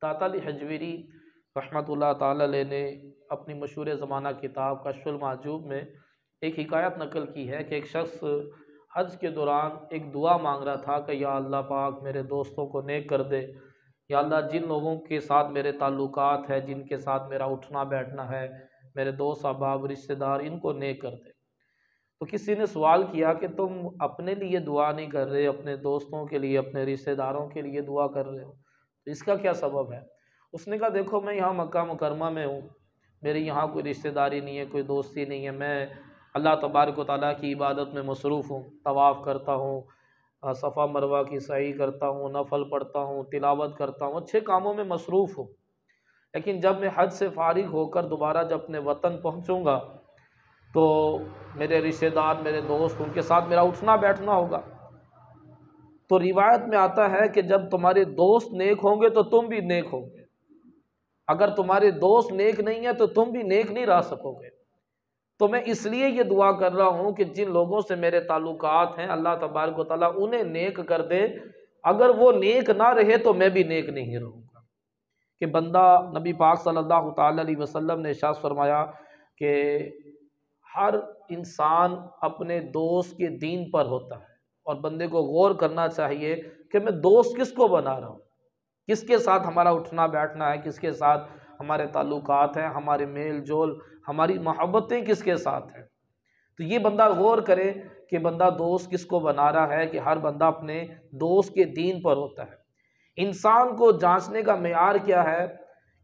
ताता अली हजवीरी रहमतुल्लाह ताला अलैह ने अपनी मशहूर ज़माना किताब कश्फुल महजूब में एक हिकायत नकल की है कि एक शख्स हज के दौरान एक दुआ मांग रहा था कि या अल्लाह पाक मेरे दोस्तों को नेक कर दे, या अल्लाह जिन लोगों के साथ मेरे ताल्लुकात है, जिनके साथ मेरा उठना बैठना है, मेरे दोस्त अहबाब रिश्तेदार, इनको नेक कर दे। तो किसी ने सवाल किया कि तुम अपने लिए दुआ नहीं कर रहे, अपने दोस्तों के लिए, अपने रिश्तेदारों के लिए दुआ कर रहे हो, तो इसका क्या सबब है? उसने कहा देखो, मैं यहाँ मक्का मुकरमा में हूँ, मेरी यहाँ कोई रिश्तेदारी नहीं है, कोई दोस्ती नहीं है, मैं अल्लाह तबारक व तआला की इबादत में मसरूफ़ हूँ, तवाफ़ करता हूँ, सफ़ा मरवा की सई करता हूँ, नफल पढ़ता हूँ, तिलावत करता हूँ, अच्छे कामों में मसरूफ़ हूँ। लेकिन जब मैं हज से फ़ारिग होकर दोबारा जब अपने वतन पहुँचूँगा तो मेरे रिश्तेदार, मेरे दोस्त, उनके साथ मेरा उठना बैठना होगा। तो रिवायत में आता है कि जब तुम्हारे दोस्त नेक होंगे तो तुम भी नेक होगे, अगर तुम्हारे दोस्त नेक नहीं है तो तुम भी नेक नहीं रह सकोगे। तो मैं इसलिए ये दुआ कर रहा हूँ कि जिन लोगों से मेरे ताल्लुकात हैं, अल्लाह तबारक व तआला उन्हें नेक कर दे, अगर वो नेक ना रहे तो मैं भी नेक नहीं रहूँगा। कि बंदा, नबी पाक सल्लल्लाहु ताला अलैहि वसल्लम ने इरशाद फरमाया कि हर इंसान अपने दोस्त के दीन पर होता है, और बंदे को गौर करना चाहिए कि मैं दोस्त किसको बना रहा हूँ, किसके साथ हमारा उठना बैठना है, किसके साथ हमारे ताल्लुकात हैं, हमारे मेल जोल, हमारी मोहब्बतें किसके साथ हैं। तो ये बंदा गौर करे कि बंदा दोस्त किसको बना रहा है, कि हर बंदा अपने दोस्त के दीन पर होता है। इंसान को जांचने का मेयार क्या है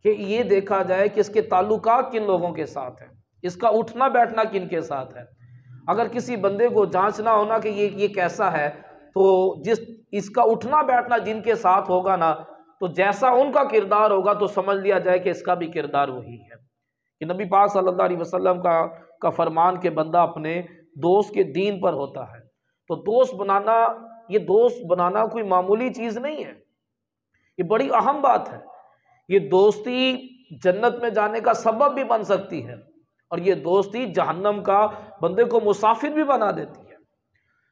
कि ये देखा जाए कि इसके ताल्लुकात किन लोगों के साथ हैं, इसका उठना बैठना किन के साथ है। अगर किसी बंदे को जांचना होना कि ये कैसा है, तो जिस इसका उठना बैठना जिनके साथ होगा ना, तो जैसा उनका किरदार होगा तो समझ लिया जाए कि इसका भी किरदार वही है। कि नबी पाक सल्लल्लाहु अलैहि वसल्लम का फरमान के बंदा अपने दोस्त के दीन पर होता है। तो दोस्त बनाना, ये दोस्त बनाना कोई मामूली चीज़ नहीं है, ये बड़ी अहम बात है। ये दोस्ती जन्नत में जाने का सबब भी बन सकती है, और ये दोस्ती जहन्नम का बंदे को मुसाफिर भी बना देती है।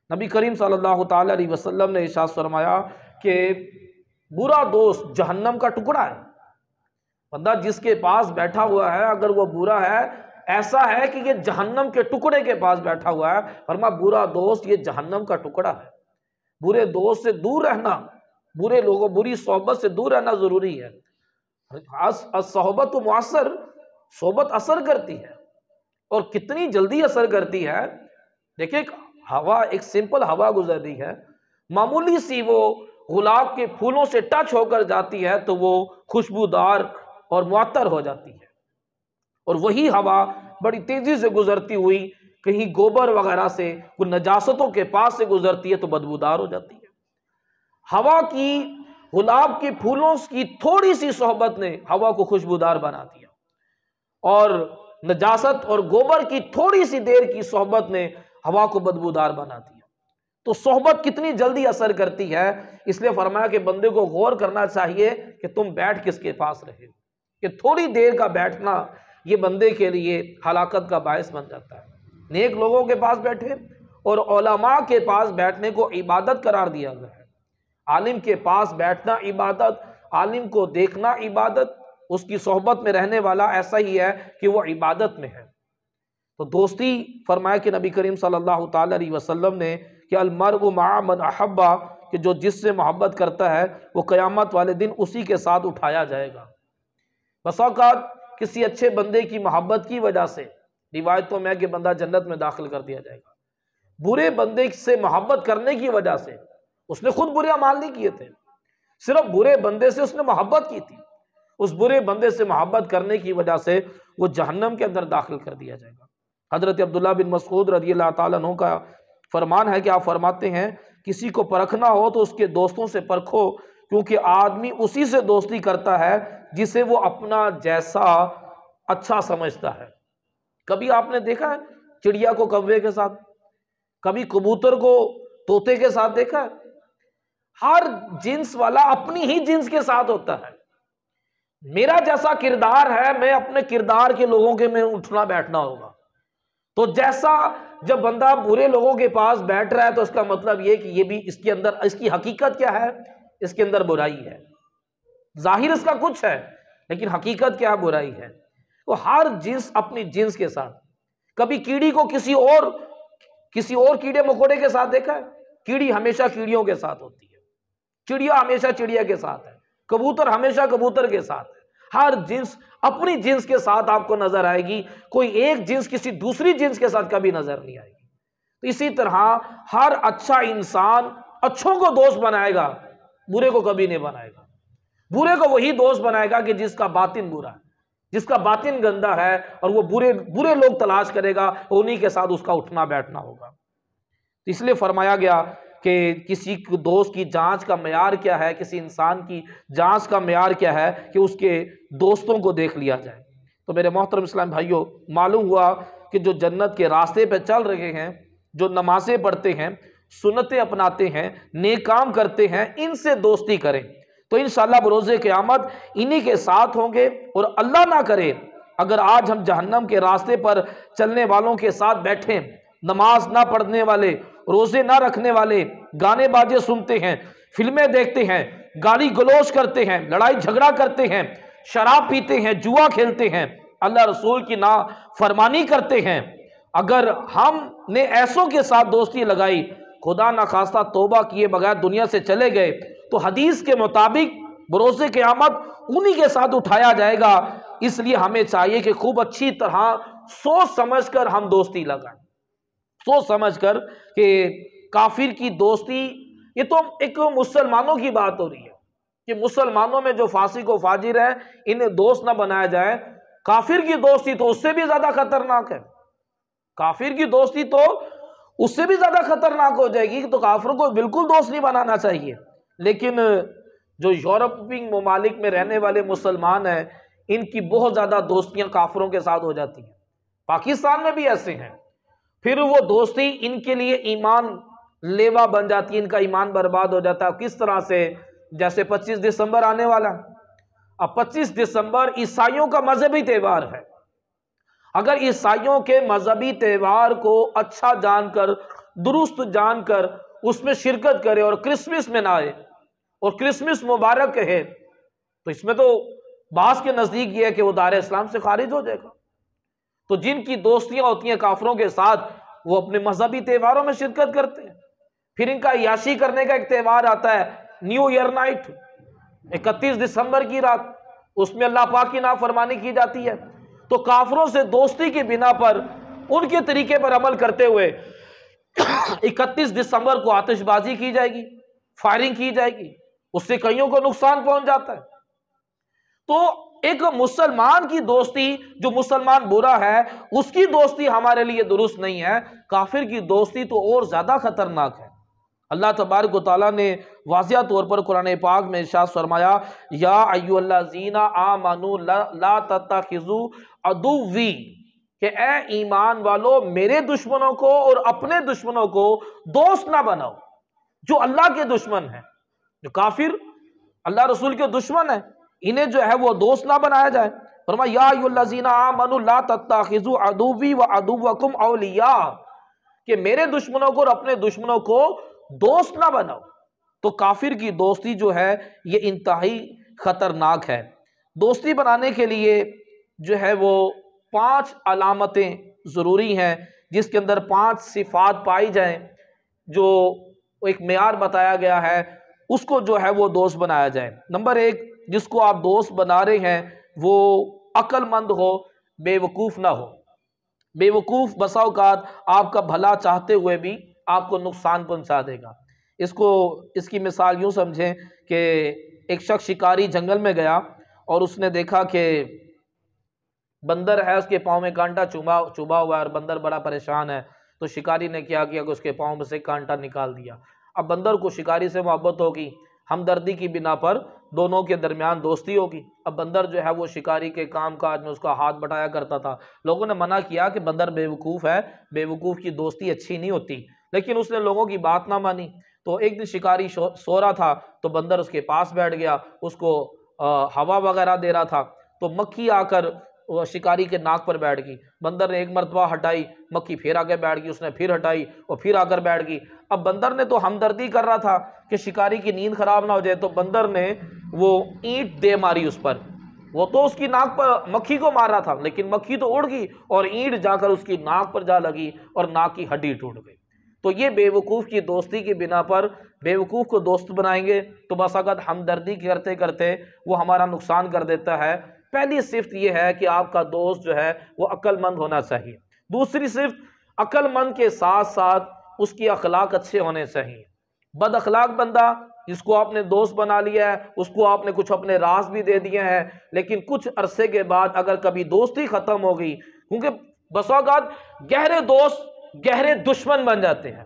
नबी करीम सल्लल्लाहु ताला अलैहि वसल्लम ने इरशाद फरमाया कि बुरा दोस्त जहन्नम का टुकड़ा है। बंदा जिसके पास बैठा हुआ है, अगर वो बुरा है, ऐसा है कि ये जहन्नम के टुकड़े के पास बैठा हुआ है, फरमा बुरा दोस्त ये जहन्नम का टुकड़ा है। बुरे दोस्त से दूर रहना, बुरे लोगों, बुरी सोहबत से दूर रहना जरूरी है। सोहबत तो मुअस्सर, सोहबत असर करती है, और कितनी जल्दी असर करती है। देखिए, हवा, एक सिंपल हवा गुजर रही है, मामूली सी वो गुलाब के फूलों से टच होकर जाती है तो वो खुशबूदार और मुअत्तर हो जाती है। और वही हवा बड़ी तेजी से गुजरती हुई कहीं गोबर वगैरह से, कुछ नजासतों के पास से गुजरती है तो बदबूदार हो जाती है। हवा की, गुलाब के फूलों की थोड़ी सी सोहबत ने हवा को खुशबूदार बना दिया, और नजासत और गोबर की थोड़ी सी देर की सोहबत ने हवा को बदबूदार बना दिया। तो सोहबत कितनी जल्दी असर करती है। इसलिए फरमाया कि बंदे को गौर करना चाहिए कि तुम बैठ किसके पास रहे हो, कि थोड़ी देर का बैठना ये बंदे के लिए हलाकत का बायस बन जाता है। नेक लोगों के पास बैठे और उलमा के पास बैठने को इबादत करार दिया गया है। आलिम के पास बैठना इबादत, आलिम को देखना इबादत, उसकी सोहबत में रहने वाला ऐसा ही है कि वो इबादत में है। तो दोस्ती, फरमाया कि नबी करीम सल्लल्लाहु ताला अलैहि वसल्लम ने कि अलमरउ मअ मन अहब्बा, कि जो जिससे मोहब्बत करता है वो क़यामत वाले दिन उसी के साथ उठाया जाएगा। बस औक़ात किसी अच्छे बंदे की मोहब्बत की वजह से रिवायतों में कि बंदा जन्नत में दाखिल कर दिया जाएगा। बुरे बंदे से मोहब्बत करने की वजह से, उसने खुद बुरे अमाल नहीं किए थे, सिर्फ बुरे बंदे से उसने मोहब्बत की थी, उस बुरे बंदे से मोहब्बत करने की वजह से वो जहन्नम के अंदर दाखिल कर दिया जाएगा। हज़रत अब्दुल्लाह बिन मसऊद रज़ियल्लाहु ताला अन्हु का फरमान है कि आप फरमाते हैं, किसी को परखना हो तो उसके दोस्तों से परखो, क्योंकि आदमी उसी से दोस्ती करता है जिसे वो अपना जैसा अच्छा समझता है। कभी आपने देखा है चिड़िया को कौवे के साथ, कभी कबूतर को तोते के साथ देखा है? हर जिन्स वाला अपनी ही जिन्स के साथ होता है। मेरा जैसा किरदार है, मैं अपने किरदार के लोगों के में उठना बैठना होगा। तो जैसा जब बंदा बुरे लोगों के पास बैठ रहा है तो इसका मतलब ये कि ये भी, इसके अंदर इसकी हकीकत क्या है, इसके अंदर बुराई है। जाहिर इसका कुछ है, लेकिन हकीकत क्या बुराई है। तो हर जिन्स अपनी जिन्स के साथ, कभी कीड़ी को किसी और कीड़े मकोड़े के साथ देखा है? कीड़ी हमेशा कीड़ियों के साथ होती है, चिड़िया हमेशा चिड़िया के साथ है, कबूतर हमेशा कबूतर के साथ है। हर जिन्स अपनी जिन्स के साथ आपको नजर आएगी, कोई एक जिन्स किसी दूसरी जिन्स के साथ कभी नजर नहीं आएगी। तो इसी तरह हर अच्छा इंसान अच्छों को दोस्त बनाएगा, बुरे को कभी नहीं बनाएगा। बुरे को वही दोस्त बनाएगा कि जिसका बातिन बुरा है, जिसका बातिन गंदा है, और वो बुरे लोग तलाश करेगा, उन्हीं के साथ उसका उठना बैठना होगा। इसलिए फरमाया गया कि किसी दोस्त की जांच का मेयार क्या है, किसी इंसान की जांच का मेयार क्या है कि उसके दोस्तों को देख लिया जाए। तो मेरे मोहतरम इस्लाम भाइयों, मालूम हुआ कि जो जन्नत के रास्ते पे चल रहे हैं, जो नमाजें पढ़ते हैं, सुन्नतें अपनाते हैं, नेक काम करते हैं, इनसे दोस्ती करें तो इंशाअल्लाह बरोज़े क़यामत इन्हीं के साथ होंगे। और अल्लाह ना करे अगर आज हम जहन्नम के रास्ते पर चलने वालों के साथ बैठें, नमाज ना पढ़ने वाले, रोजे ना रखने वाले, गाने बाजे सुनते हैं, फिल्में देखते हैं, गाली गलौज करते हैं, लड़ाई झगड़ा करते हैं, शराब पीते हैं, जुआ खेलते हैं, अल्लाह रसूल की ना फरमानी करते हैं, अगर हमने ऐसों के साथ दोस्ती लगाई, खुदा ना खास्ता तौबा किए बगैर दुनिया से चले गए, तो हदीस के मुताबिक बरोज़े क़यामत उन्हीं के साथ उठाया जाएगा। इसलिए हमें चाहिए कि खूब अच्छी तरह सोच समझकर हम दोस्ती लगाएं, सोच समझकर कि काफिर की दोस्ती, ये तो एक मुसलमानों की बात हो रही है कि मुसलमानों में जो फासिक व फाजिर है इन्हें दोस्त ना बनाया जाए। काफिर की दोस्ती तो उससे भी ज्यादा खतरनाक है, काफिर की दोस्ती तो उससे भी ज्यादा खतरनाक हो जाएगी। तो काफिरों को बिल्कुल दोस्त नहीं बनाना चाहिए। लेकिन जो यूरोपीय ममालिक में रहने वाले मुसलमान हैं, इनकी बहुत ज्यादा दोस्तियां काफिरों के साथ हो जाती हैं। पाकिस्तान में भी ऐसे हैं, फिर वो दोस्ती इनके लिए ईमान लेवा बन जाती है, इनका ईमान बर्बाद हो जाता है। किस तरह से? जैसे 25 दिसंबर आने वाला, अब 25 दिसंबर ईसाइयों का मजहबी त्यौहार है। अगर ईसाइयों के मजहबी त्यौहार को अच्छा जानकर, दुरुस्त जानकर उसमें शिरकत करे और क्रिसमस में ना आए और क्रिसमस मुबारक कहे, तो इसमें तो बास के नजदीक ये है कि वो दायरे इस्लाम से खारिज हो जाएगा। तो जिनकी दोस्तियां होती हैं काफिरों के साथ, वो अपने मजहबी त्योहारों में शिरकत करते हैं। फिर इनका याशी करने का एक त्यौहार आता है, न्यू ईयर नाइट, 31 दिसंबर की रात, उसमें अल्लाह पाक की नाफरमानी की जाती है। तो काफिरों से दोस्ती की बिना पर, उनके तरीके पर अमल करते हुए 31 दिसंबर को आतिशबाजी की जाएगी, फायरिंग की जाएगी, उससे कईयों को नुकसान पहुंच जाता है। तो एक मुसलमान की दोस्ती, जो मुसलमान बुरा है उसकी दोस्ती हमारे लिए दुरुस्त नहीं है। काफिर की दोस्ती तो और ज्यादा खतरनाक है। अल्लाह तबारक व तआला ने वाज़िया तौर पर कुरान पाक में इरशाद फरमाया, या अय्युहल्लज़ीना आमनू ला तत्तखिज़ू अदुव्वी, कि ए ईमान वालों, मेरे दुश्मनों को और अपने दुश्मनों को दोस्त ना बनाओ। जो अल्लाह के दुश्मन है, जो काफिर अल्लाह रसूल के दुश्मन है, इन्हें जो है वो दोस्त ना बनाया जाए। फरमाया या अय्युहल्लज़ीना आमनू ला तत्तखिज़ू अदुव्वी व अदुव्वकुम औलिया, कि मेरे दुश्मनों को और अपने दुश्मनों को दोस्त ना बनाओ। तो काफिर की दोस्ती जो है ये इंतहाई खतरनाक है। दोस्ती बनाने के लिए जो है वो 5 अलामतें ज़रूरी हैं, जिसके अंदर 5 सिफात पाई जाएं, जो एक मेयार बताया गया है, उसको जो है वो दोस्त बनाया जाए। नंबर 1, जिसको आप दोस्त बना रहे हैं वो अक्लमंद हो, बेवकूफ़ ना हो। बेवकूफ़ बसा औकात आपका भला चाहते हुए भी आपको नुकसान पहुंचा देगा। इसकी मिसाल यूँ समझें कि एक शख्स शिकारी जंगल में गया और उसने देखा कि बंदर है, उसके पाँव में कांटा चुभा हुआ है और बंदर बड़ा परेशान है। तो शिकारी ने क्या किया कि उसके पाँव में से कांटा निकाल दिया। अब बंदर को शिकारी से मोहब्बत होगी, हमदर्दी की बिना पर दोनों के दरमियान दोस्ती होगी। अब बंदर जो है वो शिकारी के काम काज में उसका हाथ बटाया करता था। लोगों ने मना किया कि बंदर बेवकूफ़ है, बेवकूफ़ की दोस्ती अच्छी नहीं होती, लेकिन उसने लोगों की बात ना मानी। तो एक दिन शिकारी सो रहा था, तो बंदर उसके पास बैठ गया, उसको हवा वगैरह दे रहा था। तो मक्खी आकर वो शिकारी के नाक पर बैठ गई। बंदर ने एक मरतबा हटाई, मक्खी फिर आके बैठ गई, उसने फिर हटाई और फिर आकर बैठ गई। अब बंदर ने तो हमदर्दी कर रहा था कि शिकारी की नींद खराब ना हो जाए, तो बंदर ने वो ईंट दे मारी उस पर। वो तो उसकी नाक पर मक्खी को मार रहा था, लेकिन मक्खी तो उड़ गई और ईंट जाकर उसकी नाक पर जा लगी और नाक की हड्डी टूट गई। तो ये बेवकूफ़ की दोस्ती की बिना पर बेवकूफ़ को दोस्त बनाएंगे तो बस अगर हमदर्दी करते करते वो हमारा नुकसान कर देता है। पहली सिफ्त ये है कि आपका दोस्त जो है वो अक्लमंद होना चाहिए। दूसरी सिफ्त, अक्लमंद के साथ साथ उसकी अखलाक अच्छे होने चाहिए। बद अखलाक बंदा जिसको आपने दोस्त बना लिया है, उसको आपने कुछ अपने राज भी दे दिए हैं, लेकिन कुछ अरसे के बाद अगर कभी दोस्ती ख़त्म हो गई, क्योंकि बस औक़ात गहरे दोस्त गहरे दुश्मन बन जाते हैं।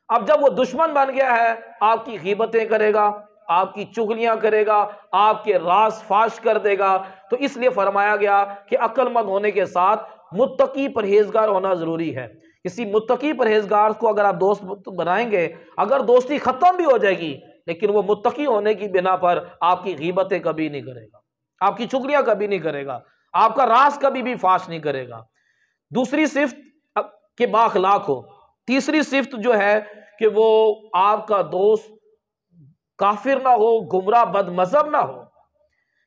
अब जब वो दुश्मन बन गया है, आपकी गीबतें करेगा, आपकी चुगलियां करेगा, आपके राज फाश कर देगा। तो इसलिए फरमाया गया कि अक्लमंद होने के साथ मुत्तकी परहेजगार होना ज़रूरी है। किसी मुत्तकी परहेजगार को अगर आप दोस्त बनाएंगे, अगर दोस्ती ख़त्म भी हो जाएगी, लेकिन वो मुत्तकी होने की बिना पर आपकी गीबतें कभी नहीं करेगा, आपकी चुगलियां कभी नहीं करेगा, आपका राज कभी भी फाश नहीं करेगा। दूसरी सिफ्त कि बाखलाक हो। तीसरी सिफ्त जो है कि वो आपका दोस्त काफिर ना हो, गुमराह बदमजहब ना हो।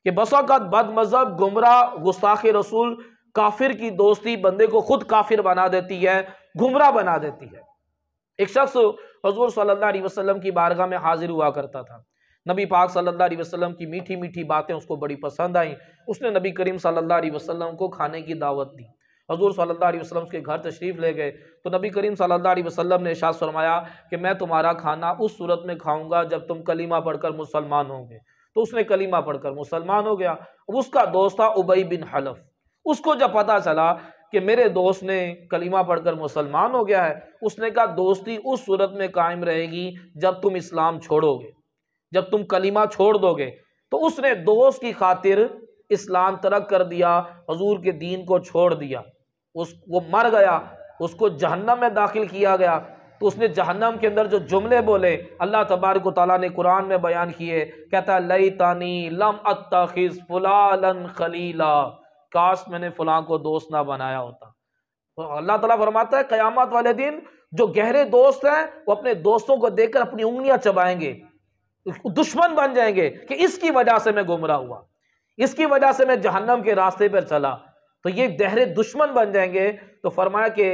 कि बसौकत बदमजहब, गुमराह, गुस्ताखे रसूल, काफिर की दोस्ती बंदे को खुद काफिर बना देती है, गुमराह बना देती है। एक शख्स हुजूर सल्लल्लाहु अलैहि वसल्लम की बारगाह में हाजिर हुआ करता था। नबी पाक सल्लल्लाहु अलैहि वसल्लम की मीठी मीठी बातें उसको बड़ी पसंद आई। उसने नबी करीम सल्लल्लाहु अलैहि वसल्लम को खाने की दावत दी। हुजूर सल्लल्लाहु अलैहि वसल्लम के घर तशरीफ़ ले गए तो नबी करीम सल्लल्लाहु अलैहि वसल्लम ने इरशाद फरमाया कि मैं तुम्हारा खाना उस सूरत में खाऊंगा जब तुम कलीमा पढ़कर मुसलमान होंगे। तो उसने कलीमा पढ़कर मुसलमान हो गया। उसका दोस्त था उबई बिन हलफ। उसको जब पता चला कि मेरे दोस्त ने कलीमा पढ़कर मुसलमान हो गया है, उसने कहा दोस्ती उस सूरत में कायम रहेगी जब तुम इस्लाम छोड़ोगे, जब तुम कलीमा छोड़ दोगे। तो उसने दोस्त की खातिर इस्लाम तर्क कर दिया, हुजूर के दीन को छोड़ दिया। वो मर गया, उसको जहन्नम में दाखिल किया गया। तो उसने जहन्नम के अंदर जो जुमले बोले अल्लाह तबारक व तआला ने कुरान में बयान किए, कहता लैतानी लम अत्तखिज़ फुलालन खलीला, काश मैंने फलां को दोस्त ना बनाया होता। तो अल्लाह ताला फरमाता है क़यामत वाले दिन जो गहरे दोस्त हैं वो अपने दोस्तों को देखकर अपनी उंगलियां चबाएंगे, दुश्मन बन जाएंगे कि इसकी वजह से मैं गुमराह हुआ, इसकी वजह से मैं जहन्नम के रास्ते पर चला। तो ये गहरे दुश्मन बन जाएंगे। तो फरमाया कि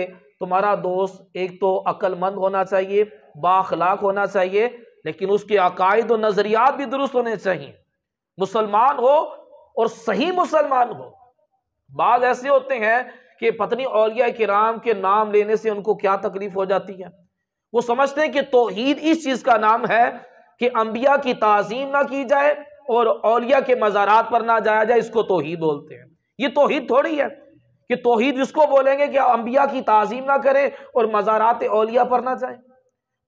तुम्हारा दोस्त एक तो अक्लमंद होना चाहिए, बाखलाक होना चाहिए, लेकिन उसके अकायद और नज़रियात भी दुरुस्त होने चाहिए। मुसलमान हो और सही मुसलमान हो। बाज़ ऐसे होते हैं कि पत्नी औलिया किराम के नाम लेने से उनको क्या तकलीफ हो जाती है। वो समझते हैं कि तौहीद इस चीज़ का नाम है कि अंबिया की ताज़ीम ना की जाए और औलिया के मज़ारात पर ना जाया जाए, इसको तौहीद बोलते हैं। ये तौहीद थोड़ी है कि तौहीद इसको बोलेंगे कि अंबिया की ताज़ीम ना करें और मज़ारात औलिया पर ना जाए।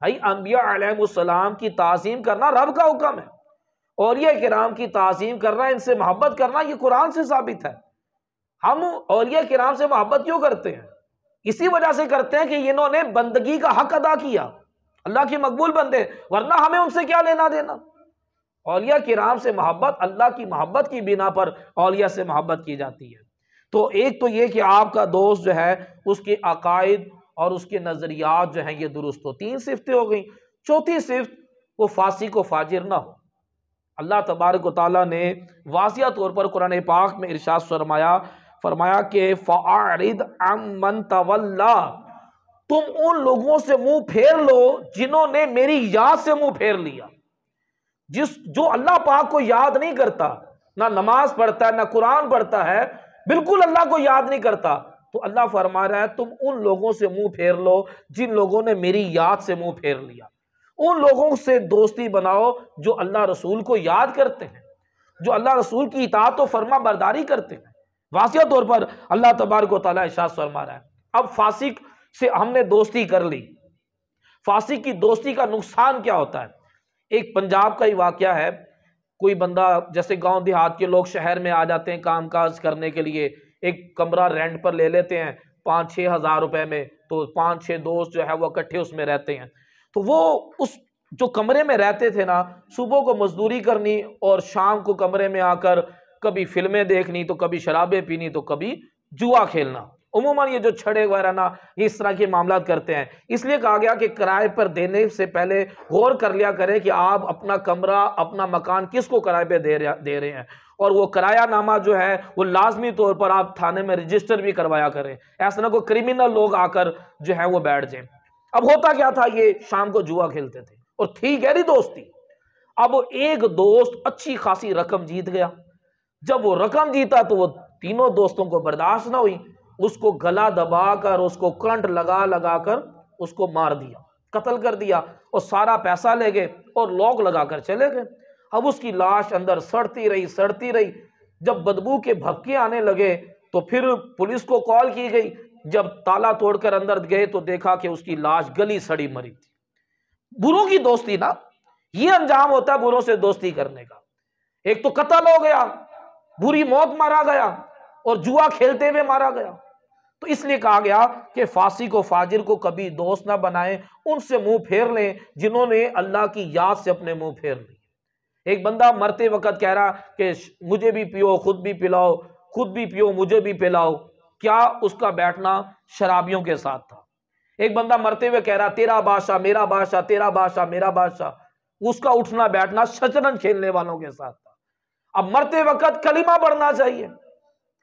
भाई अंबिया अलैहिमुस्सलाम की ताज़ीम करना रब का हुक्म है, औलिया किराम की ताज़ीम करना, इनसे मोहब्बत करना ये कुरान से साबित है। हम औलिया किराम से मोहब्बत क्यों करते हैं? इसी वजह से करते हैं कि इन्होंने बंदगी का हक अदा किया, अल्लाह के मकबूल बंदे, वरना हमें उनसे क्या लेना देना। औलिया किराम से मोहब्बत अल्लाह की मोहब्बत की बिना पर औलिया से मोहब्बत की जाती है। तो एक तो ये कि आपका दोस्त जो है उसके अकायद और उसके नज़रियात जो हैं ये दुरुस्त हो। 3 सिफ्तें हो गई। चौथी सिफ्त, वो फासिक व फाजिर ना हो। अल्लाह तबारक व तआला ने वाज़िया तौर पर कुरान पाक में इरशाद फरमाया कि फ़अरिद अम्मन तवल्ला, तुम उन लोगों से मुंह फेर लो जिन्होंने मेरी याद से मुंह फेर लिया। जो अल्लाह पाक को याद नहीं करता, ना नमाज पढ़ता है, ना कुरान पढ़ता है, बिल्कुल अल्लाह को याद नहीं करता, तो अल्लाह फरमा रहा है तुम उन लोगों से मुंह फेर लो जिन लोगों ने मेरी याद से मुंह फेर लिया। उन लोगों से दोस्ती बनाओ जो अल्लाह रसूल को याद करते हैं, जो अल्लाह रसूल की इताअत और फर्मा बरदारी करते हैं। वाज़िया तौर पर अल्लाह तबारक व तआला इरशाद फरमा रहा है। अब फासिक से हमने दोस्ती कर ली, फासिक की दोस्ती का नुकसान क्या होता है? एक पंजाब का ही वाकया है। कोई बंदा, जैसे गांव देहात के लोग शहर में आ जाते हैं काम काज करने के लिए, एक कमरा रेंट पर ले लेते हैं 5-6 हज़ार रुपए में। तो 5-6 दोस्त जो है वो इकट्ठे उसमें रहते हैं। तो वो उस जो कमरे में रहते थे ना, सुबह को मजदूरी करनी और शाम को कमरे में आकर कभी फिल्में देखनी, तो कभी शराबें पीनी, तो कभी जुआ खेलना। उमूमन ये जो छड़े वगैरह ना, ये इस तरह के मामला करते हैं। इसलिए कहा गया कि किराए पर देने से पहले गौर कर लिया करें कि आप अपना कमरा, अपना मकान किसको किराए पे दे रहे हैं, और वो किरायानामा जो है वो लाजमी तौर पर आप थाने में रजिस्टर भी करवाया करें। ऐसा ना कोई क्रिमिनल लोग आकर जो है वो बैठ जाए। अब होता क्या था, ये शाम को जुआ खेलते थे और थी गहरी दोस्ती। अब एक दोस्त अच्छी खासी रकम जीत गया। जब वो रकम जीता तो वो तीनों दोस्तों को बर्दाश्त ना हुई, उसको गला दबाकर, उसको करंट लगा लगा कर उसको मार दिया, कत्ल कर दिया, और सारा पैसा ले गए और लॉक लगाकर चले गए। अब उसकी लाश अंदर सड़ती रही। जब बदबू के भपके आने लगे तो फिर पुलिस को कॉल की गई। जब ताला तोड़कर अंदर गए तो देखा कि उसकी लाश गली सड़ी मरी थी। बुरों की दोस्ती ना, ये अंजाम होता है बुरों से दोस्ती करने का। एक तो कत्ल हो गया, बुरी मौत मारा गया, और जुआ खेलते हुए मारा गया। तो इसलिए कहा गया कि फासी को, फाजिर को कभी दोस्त ना बनाएं, उनसे मुंह फेर लें जिन्होंने अल्लाह की याद से अपने मुंह फेर लिए। एक बंदा मरते वक्त कह रहा कि मुझे भी पियो, खुद भी पिलाओ, खुद भी पियो, मुझे भी पिलाओ। क्या उसका बैठना शराबियों के साथ था। एक बंदा मरते हुए कह रहा तेरा बादशाह मेरा बादशाह, तेरा बादशाह मेरा बादशाह। उसका उठना बैठना शतरंज खेलने वालों के साथ था। अब मरते वक्त कलीमा पढ़ना चाहिए,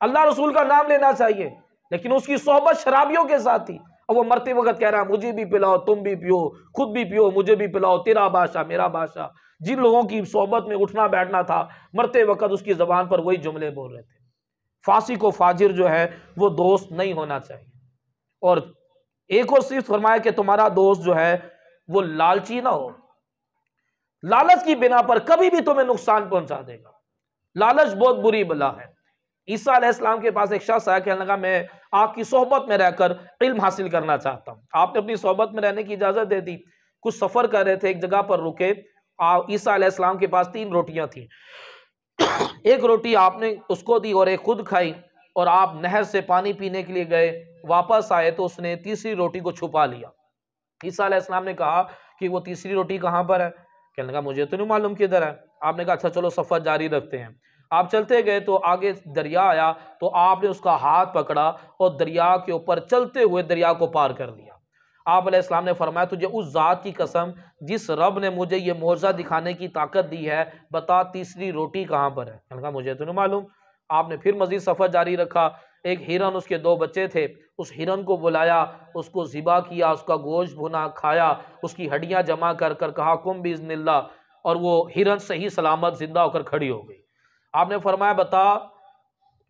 अल्लाह रसूल का नाम लेना चाहिए, लेकिन उसकी सोहबत शराबियों के साथ थी। अब वो मरते वक्त कह रहा मुझे भी पिलाओ, तुम भी पियो, खुद भी पियो, मुझे भी पिलाओ, तेरा बादशाह मेरा बादशाह। जिन लोगों की सोहबत में उठना बैठना था, मरते वक्त उसकी जबान पर वही जुमले बोल रहे थे। फासी को फाजिर जो है वो दोस्त नहीं होना चाहिए। और एक और चीज फरमाया कि तुम्हारा दोस्त जो है वो लालची ना हो। लालच की बिना पर कभी भी तुम्हें नुकसान पहुंचा देगा। लालच बहुत बुरी बला है। ईसा अलैहिस्सलाम के पास एक शख्स आया, कहने लगा मैं आपकी सोहबत में रहकर इल्म हासिल करना चाहता हूं। आपने अपनी सोहबत में रहने की इजाजत दे दी। कुछ सफर कर रहे थे, एक जगह पर रुके। ईसा अलैहिस्सलाम के पास 3 रोटियां थी। एक रोटी आपने उसको दी और एक खुद खाई, और आप नहर से पानी पीने के लिए गए, वापस आए तो उसने तीसरी रोटी को छुपा लिया। ईसा अलैहिस्सलाम ने कहा कि वो तीसरी रोटी कहां पर है। कहने लगा मुझे तो नहीं मालूम किधर है। आपने कहा अच्छा चलो सफर जारी रखते हैं। आप चलते गए तो आगे दरिया आया, तो आपने उसका हाथ पकड़ा और दरिया के ऊपर चलते हुए दरिया को पार कर लिया। आप अलैहिस्सलाम ने फरमाया तुझे उस जात की कसम जिस रब ने मुझे ये मौजज़ा दिखाने की ताकत दी है, बता तीसरी रोटी कहाँ पर है। कहने लगा मुझे तो नहीं मालूम। आपने फिर मजीद सफ़र जारी रखा। एक हिरन, उसके 2 बच्चे थे, उस हिरन को बुलाया, उसको ज़िबा किया, उसका गोश्त भुना खाया, उसकी हड्डियाँ जमा कर कर कहा कुम बिइज़्निल्लाह, और वो हिरन सही सलामत जिंदा होकर खड़ी हो गई। आपने फरमाया बता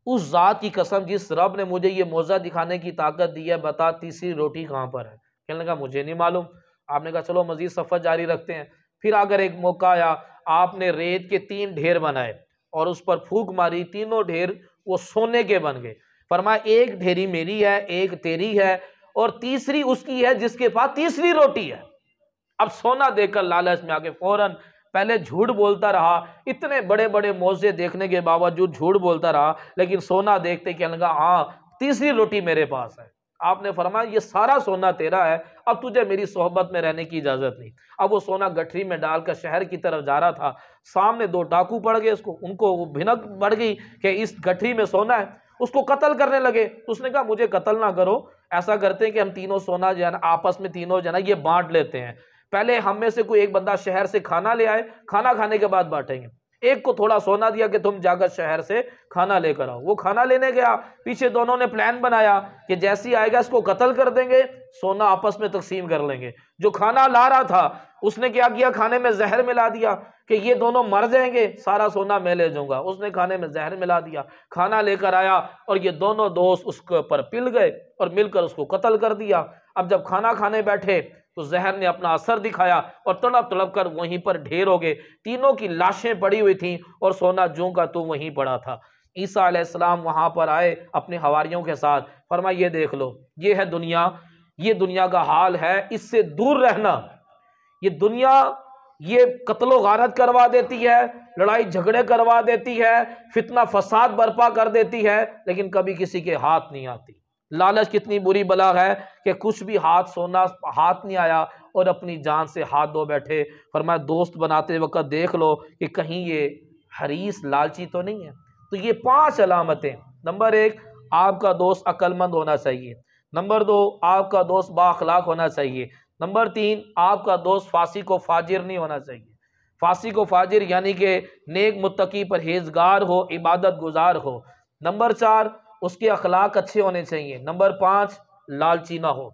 उस ज़ात की कसम जिस रब ने मुझे ये मौजज़ा दिखाने की ताकत दी है, बता तीसरी रोटी कहाँ पर है। कहने लगा मुझे नहीं मालूम। आपने कहा चलो मजीद सफ़र जारी रखते हैं। फिर अगर एक मौका आया, आपने रेत के 3 ढेर बनाए और उस पर फूंक मारी, तीनों ढेर वो सोने के बन गए। फरमाया एक ढेरी मेरी है, एक तेरी है, और तीसरी उसकी है जिसके पास तीसरी रोटी है। अब सोना देखकर लालच में आके फौरन पहले झूठ बोलता रहा। इतने बड़े बड़े मौजे देखने के बावजूद झूठ बोलता रहा, लेकिन सोना देखते कहने लगा हाँ तीसरी रोटी मेरे पास है। आपने फरमाया ये सारा सोना तेरा है, अब तुझे मेरी सोहबत में रहने की इजाजत नहीं। अब वो सोना गठरी में डालकर शहर की तरफ जा रहा था। सामने 2 डाकू पड़ गए, उनको वो भिनक बढ़ गई कि इस गठरी में सोना है। उसको कत्ल करने लगे। तो उसने कहा मुझे कत्ल ना करो, ऐसा करते हैं कि हम तीनों सोना जो है ना आपस में तीनों जो है ना ये बांट लेते हैं। पहले हम में से कोई एक बंदा शहर से खाना ले आए, खाना खाने के बाद बांटेंगे। एक को थोड़ा सोना दिया कि तुम जाकर शहर से खाना लेकर आओ। वो खाना लेने गया, पीछे दोनों ने प्लान बनाया कि जैसे ही आएगा इसको कत्ल कर देंगे, सोना आपस में तकसीम कर लेंगे। जो खाना ला रहा था उसने क्या किया, खाने में जहर मिला दिया कि ये दोनों मर जाएंगे, सारा सोना मैं ले जाऊंगा। उसने खाने में जहर मिला दिया, खाना लेकर आया और ये दोनों दोस्त उसके ऊपर पिल गए और मिलकर उसको कत्ल कर दिया। अब जब खाना खाने बैठे तो जहर ने अपना असर दिखाया और तड़प तड़प कर वहीं पर ढेर हो गए। तीनों की लाशें पड़ी हुई थीं और सोना ज्यों का त्यों वहीं पड़ा था। ईसा अलैहिस्सलाम वहां पर आए अपने हवारियों के साथ। फरमाया ये देख लो, ये है दुनिया, ये दुनिया का हाल है, इससे दूर रहना। ये दुनिया ये कत्लो गारत करवा देती है, लड़ाई झगड़े करवा देती है, फितना फसाद बर्पा कर देती है, लेकिन कभी किसी के हाथ नहीं आती। लालच कितनी बुरी बला है कि कुछ भी सोना हाथ नहीं आया और अपनी जान से हाथ धो बैठे। फरमाया दोस्त बनाते वक्त देख लो कि कहीं ये हरीस लालची तो नहीं है। तो ये 5 अलामतें। नंबर 1, आपका दोस्त अक्लमंद होना चाहिए। नंबर 2, आपका दोस्त बाअखलाक होना चाहिए। नंबर 3, आपका दोस्त फासिक व फाजिर नहीं होना चाहिए। फासिक व फाजिर यानी कि नेक मुत्तकी परहेजगार हो, इबादत गुजार हो। नंबर 4, उसके अखलाक अच्छे होने चाहिए। नंबर 5, लालची ना हो।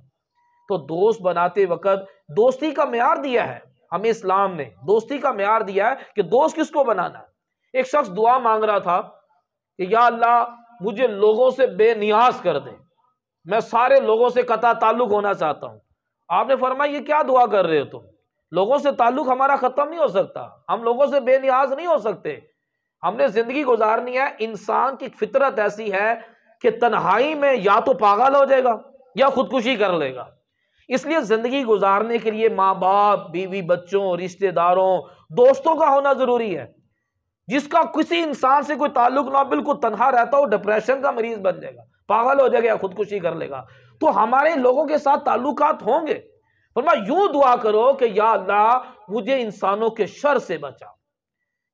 तो दोस्त बनाते वक्त दोस्ती का मेयार दिया है हमें इस्लाम ने, दोस्ती का मेयार दिया है कि दोस्त किसको बनाना है। एक शख्स दुआ मांग रहा था कि या अल्लाह मुझे लोगों से बेनियाज कर दे, मैं सारे लोगों से कता ताल्लुक होना चाहता हूं। आपने फरमाया ये क्या दुआ कर रहे हो तुम, लोगों से ताल्लुक हमारा खत्म नहीं हो सकता, हम लोगों से बेनियाज नहीं हो सकते, हमने जिंदगी गुजारनी है। इंसान की फितरत ऐसी है कि तन्हाई में या तो पागल हो जाएगा या खुदकुशी कर लेगा। इसलिए जिंदगी गुजारने के लिए माँ बाप, बीवी बच्चों, रिश्तेदारों, दोस्तों का होना जरूरी है। जिसका किसी इंसान से कोई ताल्लुक ना, बिल्कुल तन्हा रहता हो, डिप्रेशन का मरीज बन जाएगा, पागल हो जाएगा या खुदकुशी कर लेगा। तो हमारे लोगों के साथ ताल्लुकात होंगे। फरमाया यूं दुआ करो कि या अल्लाह मुझे इंसानों के शर से बचा।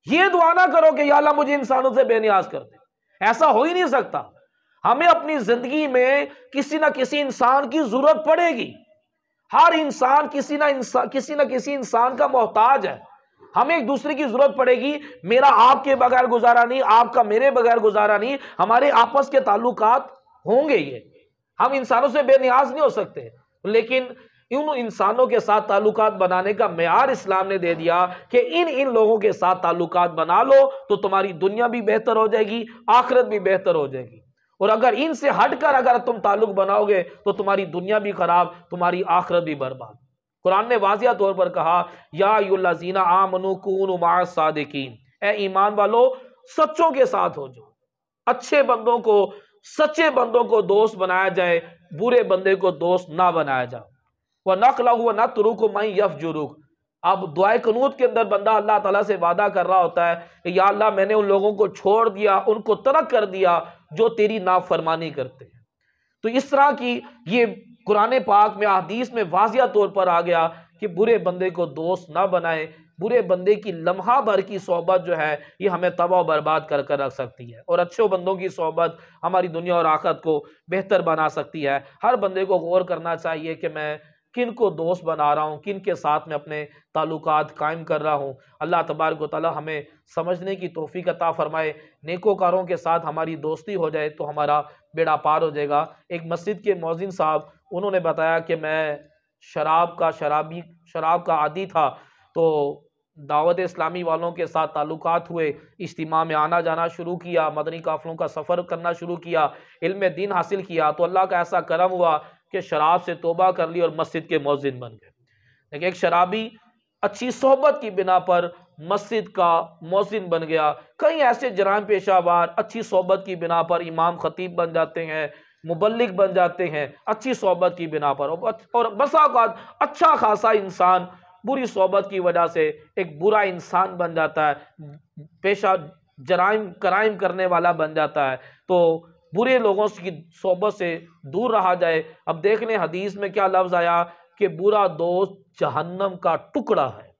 ये दुआ ना करो कि या अल्लाह मुझे इंसानों से बेनियाज कर दे, ऐसा हो ही नहीं सकता। हमें अपनी जिंदगी में किसी ना किसी इंसान की जरूरत पड़ेगी। हर इंसान किसी ना किसी इंसान का मोहताज है। हमें एक दूसरे की जरूरत पड़ेगी। मेरा आपके बगैर गुजारा नहीं, आपका मेरे बगैर गुजारा नहीं, हमारे आपस के ताल्लुकात होंगे। ये हम इंसानों से बेनियाज नहीं हो सकते, लेकिन इन इंसानों के साथ ताल्लुकात बनाने का मेयार इस्लाम ने दे दिया कि इन लोगों के साथ ताल्लुकात बना लो तो तुम्हारी दुनिया भी बेहतर हो जाएगी, आखिरत भी बेहतर हो जाएगी। और अगर इनसे हटकर अगर तुम ताल्लुक बनाओगे तो तुम्हारी दुनिया भी खराब, तुम्हारी आखिरत भी बर्बाद। कुरान ने वाज़िया तौर पर कहा या अय्युहल्लज़ीना आमनू कूनू माअस सादिकीन, ए ईमान वालो सच्चों के साथ हो जाओ। अच्छे बंदों को, सच्चे बंदों को दोस्त बनाया जाए, बुरे बंदे को दोस्त ना बनाया जाए। वह नक़लहु व नतरुकु मन यफ़जुरुक। अब दुआए कनूत के अंदर बंदा अल्लाह ताला से वादा कर रहा होता है कि या अल्लाह मैंने उन लोगों को छोड़ दिया, उनको तर्क कर दिया जो तेरी नाफरमानी करते हैं। तो इस तरह की ये कुरान पाक में, हदीस में वाज़िया तौर पर आ गया कि बुरे बंदे को दोस्त ना बनाए। बुरे बंदे की लम्हा भर की सोहबत जो है ये हमें तबाह बर्बाद कर कर रख सकती है, और अच्छे बंदों की सोहबत हमारी दुनिया और आखिरत को बेहतर बना सकती है। हर बंदे को गौर करना चाहिए कि मैं किन को दोस्त बना रहा हूँ, किन के साथ में अपने ताल्लुकात कायम कर रहा हूँ। अल्लाह तबारक व तआला हमें समझने की तौफीक अता फरमाए। नेकोकारों के साथ हमारी दोस्ती हो जाए तो हमारा बेड़ा पार हो जाएगा। एक मस्जिद के मौज़िन साहब, उन्होंने बताया कि मैं शराब का आदी था, तो दावत इस्लामी वालों के साथ ताल्लुकात हुए, इज्तिमा में आना जाना शुरू किया, मदनी काफ़िलों का सफ़र करना शुरू किया, इल्म दीन हासिल किया, तो अल्लाह का ऐसा करम हुआ कि शराब से तौबा कर ली और मस्जिद के मौज़िन बन गए। लेकिन एक शराबी अच्छी सोहबत की बिना पर मस्जिद का मौज़िन बन गया। कई ऐसे जराइम पेशावार अच्छी सोहबत की बिना पर इमाम खतीब बन जाते हैं, मुबल्लिग बन जाते हैं, अच्छी सोहबत की बिना पर। और बसा औक़ात अच्छा खासा इंसान बुरी सोहबत की वजह से एक बुरा इंसान बन जाता है, पेशा क्राइम करने वाला बन जाता है। तो बुरे लोगों की सोहबत से दूर रहा जाए। अब देख लें हदीस में क्या लफ्ज़ आया कि बुरा दोस्त जहन्नम का टुकड़ा है।